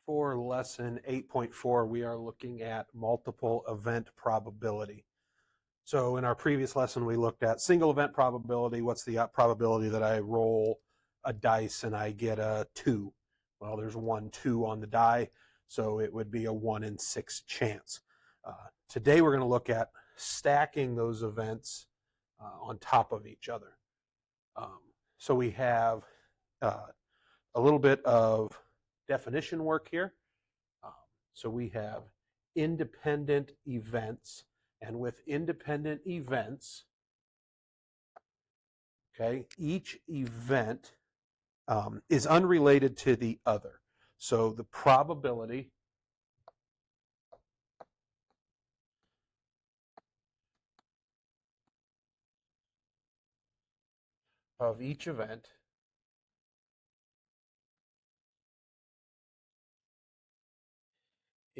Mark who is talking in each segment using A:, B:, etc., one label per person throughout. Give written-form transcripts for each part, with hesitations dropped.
A: For lesson 8.4, we are looking at multiple event probability. So in our previous lesson, we looked at single event probability. What's the probability that I roll a dice and I get a 2? Well, there's 1, 2 on the die, so it would be a 1 in 6 chance. Today we're going to look at stacking those events on top of each other. So we have a little bit of definition work here. So we have independent events, and with independent events, okay, each event is unrelated to the other. So the probability of each event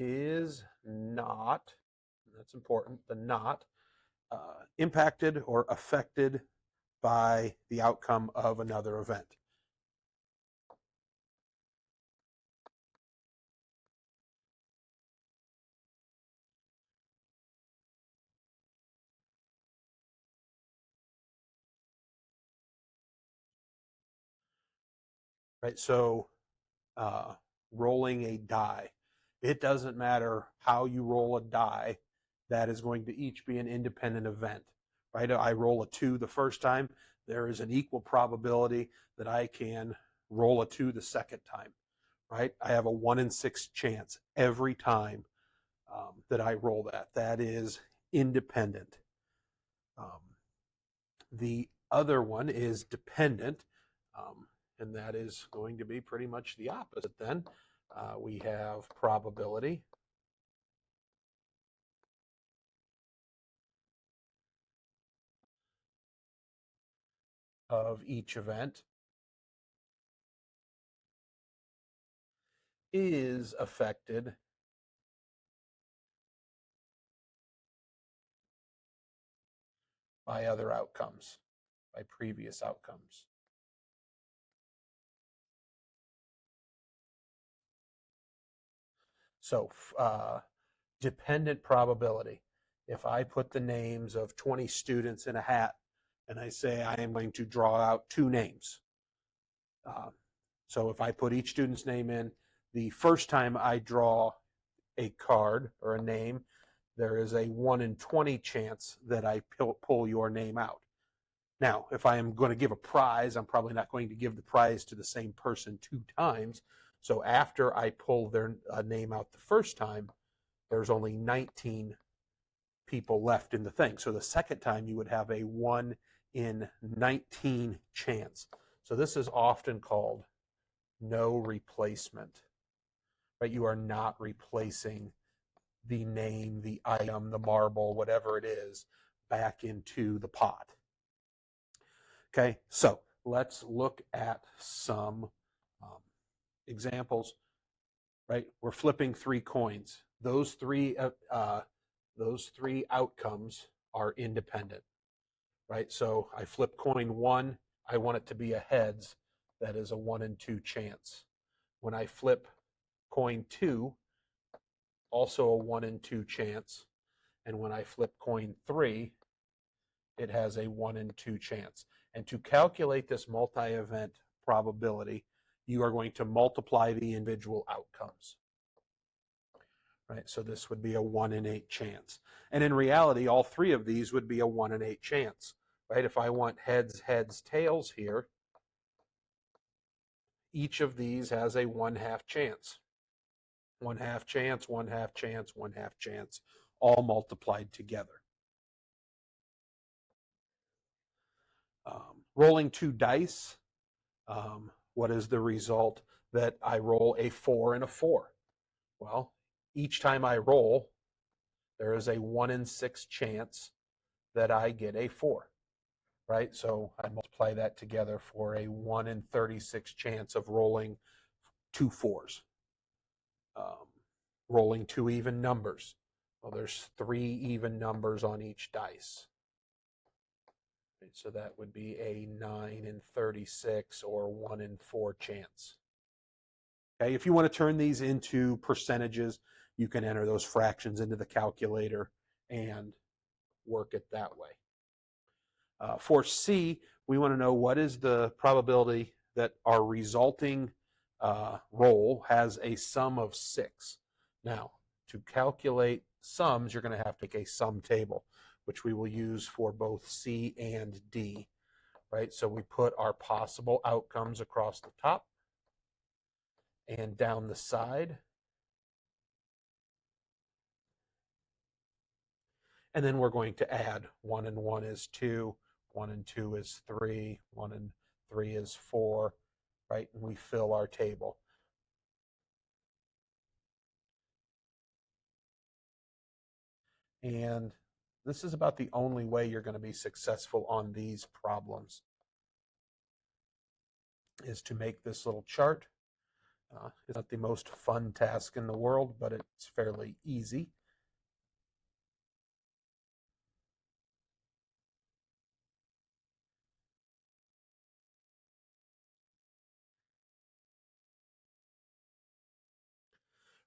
A: is not, that's important, the not impacted or affected by the outcome of another event. Right, so rolling a die. It doesn't matter how you roll a die, that is going to each be an independent event, right? I roll a 2 the first time, there is an equal probability that I can roll a 2 the second time, right? I have a 1 in 6 chance every time that I roll that. That is independent. The other one is dependent, and that is going to be pretty much the opposite then. We have probability of each event is affected by other outcomes, by previous outcomes. So dependent probability. If I put the names of 20 students in a hat and I say I am going to draw out 2 names. So if I put each student's name in, the first time I draw a card or a name, there is a 1 in 20 chance that I pull your name out. Now, if I am going to give a prize, I'm probably not going to give the prize to the same person 2 times. So after I pull their name out the first time, there's only 19 people left in the thing. So the second time you would have a 1 in 19 chance. So this is often called no replacement, right? You are not replacing the name, the item, the marble, whatever it is, back into the pot. Okay, so let's look at some examples, right? We're flipping 3 coins. Those three outcomes are independent, right? So I flip coin 1, I want it to be a heads. That is a 1 in 2 chance. When I flip coin 2, also a 1 in 2 chance. And when I flip coin 3, it has a 1 in 2 chance. And to calculate this multi-event probability, you are going to multiply the individual outcomes. Right? So this would be a 1 in 8 chance. And in reality, all 3 of these would be a 1 in 8 chance. Right? If I want heads, heads, tails here, each of these has a 1/2 chance. 1/2 chance, 1/2 chance, 1/2 chance, all multiplied together. Rolling 2 dice, what is the result? That I roll a 4 and a 4. Well, each time I roll, there is a 1 in 6 chance that I get a 4, right? So I multiply that together for a 1 in 36 chance of rolling 2 4s. Rolling 2 even numbers. Well, there's 3 even numbers on each dice. So that would be a 9 in 36 or 1 in 4 chance. Okay, if you want to turn these into percentages, you can enter those fractions into the calculator and work it that way. For C, we want to know what is the probability that our resulting roll has a sum of 6. Now, to calculate sums, you're going to have to make a sum table, which we will use for both C and D, right? So we put our possible outcomes across the top and down the side. And then we're going to add 1 and 1 is 2, 1 and 2 is 3, 1 and 3 is 4, right? And we fill our table. And this is about the only way you're going to be successful on these problems, is to make this little chart. It's not the most fun task in the world, but it's fairly easy.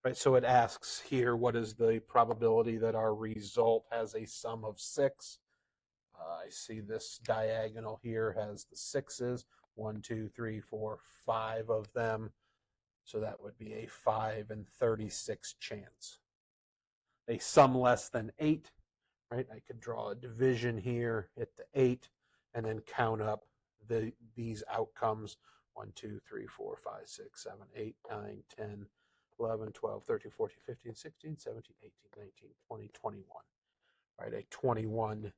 A: Right, so it asks here, what is the probability that our result has a sum of 6? I see this diagonal here has the 6's, 1, 2, 3, 4, 5 of them. So that would be a 5 in 36 chance. A sum less than 8, right? I could draw a division here at the 8 and then count up these outcomes. 1, 2, 3, 4, 5, 6, 7, 8, 9, 10, 11, 12, 13, 14, 15, 16, 17, 18, 19, 20, 21. Right, a 21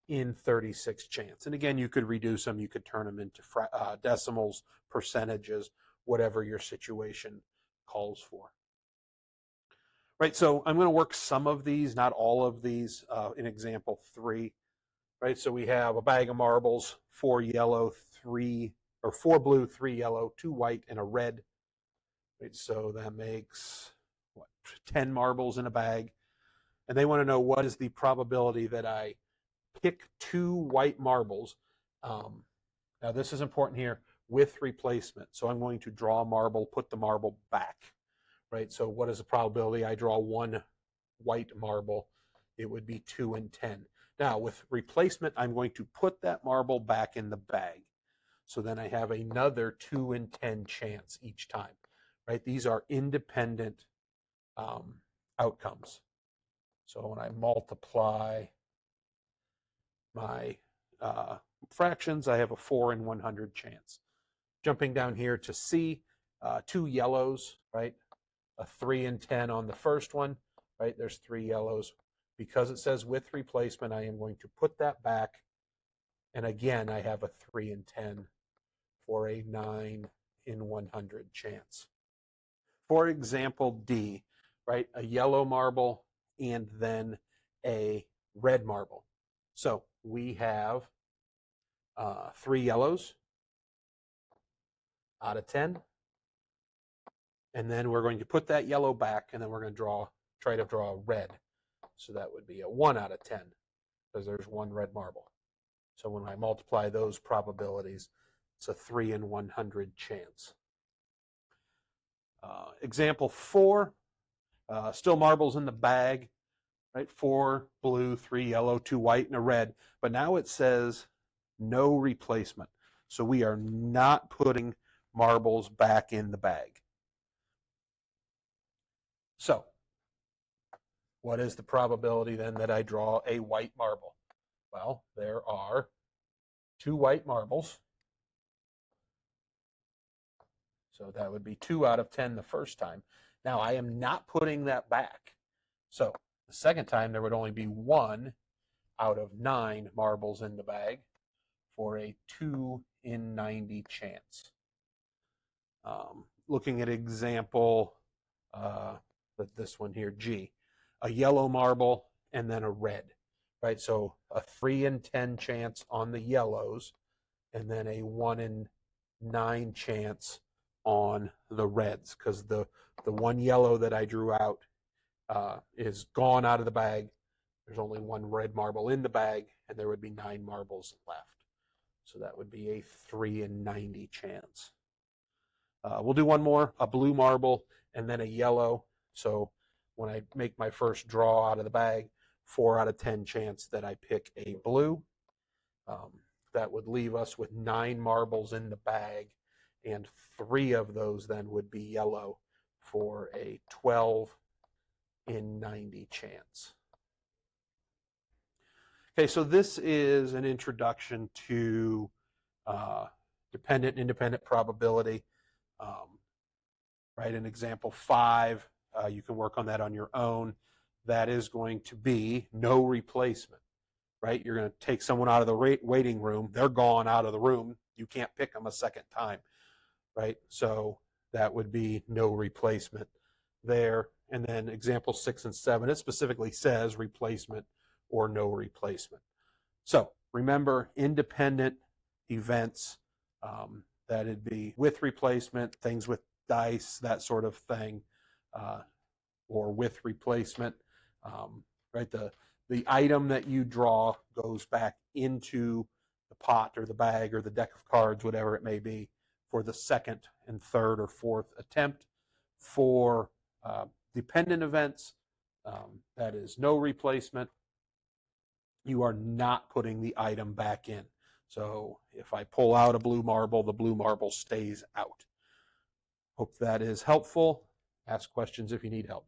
A: in 36 chance. And again, you could reduce them, you could turn them into decimals, percentages, whatever your situation calls for. Right, so I'm going to work some of these, not all of these, in example 3. Right, so we have a bag of marbles, 4 yellow, 4 blue, 3 yellow, 2 white, and a red. Right, so that makes what, 10 marbles in a bag. And they want to know what is the probability that I pick 2 white marbles. Now this is important here, with replacement. So I'm going to draw a marble, put the marble back. Right, so what is the probability I draw 1 white marble? It would be 2 in 10. Now with replacement, I'm going to put that marble back in the bag. So then I have another 2 in 10 chance each time. Right, these are independent outcomes. So when I multiply my fractions, I have a 4 in 100 chance. Jumping down here to C, 2 yellows, right? A 3 in 10 on the first one, right? There's 3 yellows. Because it says with replacement, I am going to put that back. And again, I have a 3 in 10 for a 9 in 100 chance. For example, D, right? A yellow marble and then a red marble. So we have 3 yellows out of 10. And then we're going to put that yellow back, and then we're going to try to draw a red. So that would be a 1 out of 10, because there's 1 red marble. So when I multiply those probabilities, it's a 3 in 100 chance. Example 4, still marbles in the bag, right? 4 blue, 3 yellow, 2 white, and a red. But now it says no replacement. So we are not putting marbles back in the bag. So what is the probability then that I draw a white marble? Well, there are 2 white marbles. So that would be 2 out of 10 the first time. Now I am not putting that back. So the second time there would only be 1 out of 9 marbles in the bag for a 2 in 90 chance. Looking at example, this one here, G, a yellow marble and then a red, right? So a 3 in 10 chance on the yellows and then a 1 in 9 chance on the reds, because the 1 yellow that I drew out is gone out of the bag. There's only 1 red marble in the bag, and there would be 9 marbles left. So that would be a 3 in 90 chance. We'll do one more, a blue marble and then a yellow. So when I make my first draw out of the bag, 4 out of 10 chance that I pick a blue. That would leave us with 9 marbles in the bag, and 3 of those then would be yellow for a 12 in 90 chance. Okay, so this is an introduction to dependent and independent probability. Right, in example 5, you can work on that on your own. That is going to be no replacement. Right, you're going to take someone out of the waiting room. They're gone out of the room. You can't pick them a second time. Right, so that would be no replacement there. And then example 6 and 7, it specifically says replacement or no replacement. So remember, independent events, that'd be with replacement, things with dice, that sort of thing, or with replacement. Right, the item that you draw goes back into the pot or the bag or the deck of cards, whatever it may be, for the second and third or fourth attempt. For dependent events, that is no replacement. You are not putting the item back in. So if I pull out a blue marble, the blue marble stays out. Hope that is helpful. Ask questions if you need help.